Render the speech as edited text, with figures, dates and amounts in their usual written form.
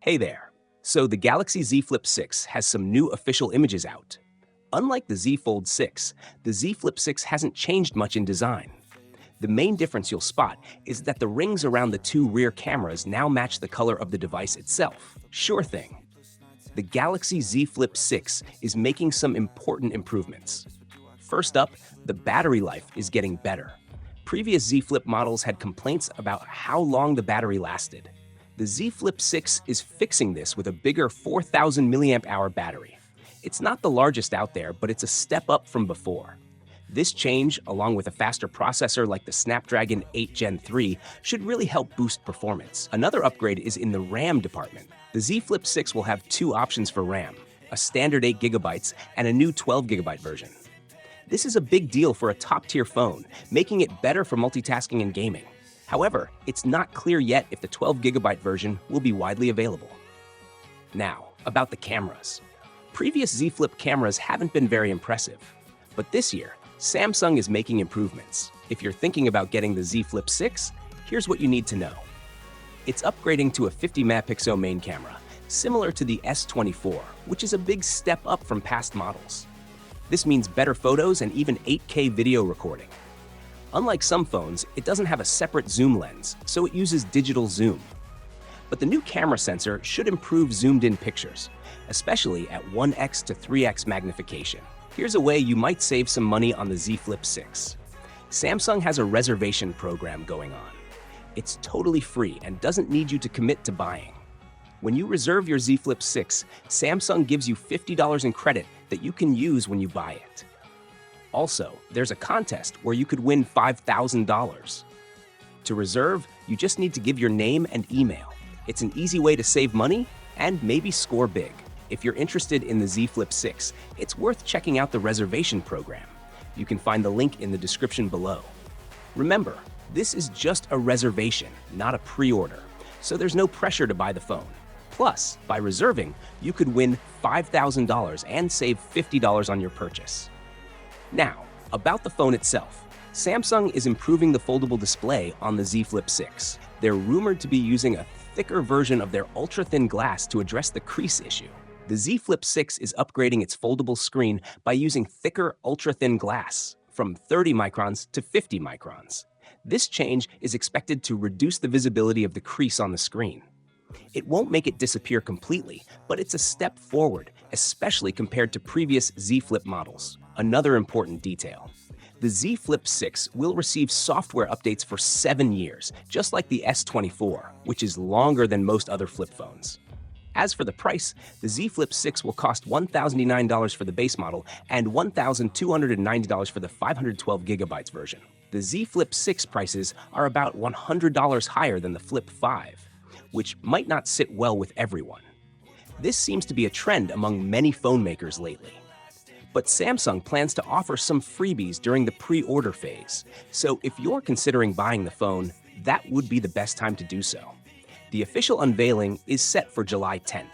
Hey there. So the Galaxy Z Flip 6 has some new official images out. Unlike the Z Fold 6, the Z Flip 6 hasn't changed much in design. The main difference you'll spot is that the rings around the two rear cameras now match the color of the device itself. Sure thing. The Galaxy Z Flip 6 is making some important improvements. First up, the battery life is getting better. Previous Z Flip models had complaints about how long the battery lasted. The Z Flip 6 is fixing this with a bigger 4,000 mAh battery. It's not the largest out there, but it's a step up from before. This change, along with a faster processor like the Snapdragon 8 Gen 3, should really help boost performance. Another upgrade is in the RAM department. The Z Flip 6 will have two options for RAM, a standard 8GB and a new 12GB version. This is a big deal for a top-tier phone, making it better for multitasking and gaming. However, it's not clear yet if the 12GB version will be widely available. Now, about the cameras. Previous Z Flip cameras haven't been very impressive, but this year, Samsung is making improvements. If you're thinking about getting the Z Flip 6, here's what you need to know. It's upgrading to a 50-megapixel main camera, similar to the S24, which is a big step up from past models. This means better photos and even 8K video recording. Unlike some phones, it doesn't have a separate zoom lens, so it uses digital zoom. But the new camera sensor should improve zoomed-in pictures, especially at 1x to 3x magnification. Here's a way you might save some money on the Z Flip 6. Samsung has a reservation program going on. It's totally free and doesn't need you to commit to buying. When you reserve your Z Flip 6, Samsung gives you $50 in credit that you can use when you buy it. Also, there's a contest where you could win $5,000. To reserve, you just need to give your name and email. It's an easy way to save money and maybe score big. If you're interested in the Z Flip 6, it's worth checking out the reservation program. You can find the link in the description below. Remember, this is just a reservation, not a pre-order, so there's no pressure to buy the phone. Plus, by reserving, you could win $5,000 and save $50 on your purchase. Now, about the phone itself. Samsung is improving the foldable display on the Z Flip 6. They're rumored to be using a thicker version of their ultra-thin glass to address the crease issue. The Z Flip 6 is upgrading its foldable screen by using thicker ultra-thin glass, from 30 microns to 50 microns. This change is expected to reduce the visibility of the crease on the screen. It won't make it disappear completely, but it's a step forward, especially compared to previous Z Flip models. Another important detail. The Z Flip 6 will receive software updates for 7 years, just like the S24, which is longer than most other flip phones. As for the price, the Z Flip 6 will cost $1,009 for the base model and $1,290 for the 512GB version. The Z Flip 6 prices are about $100 higher than the Flip 5, which might not sit well with everyone. This seems to be a trend among many phone makers lately. But Samsung plans to offer some freebies during the pre-order phase, so if you're considering buying the phone, that would be the best time to do so. The official unveiling is set for July 10th.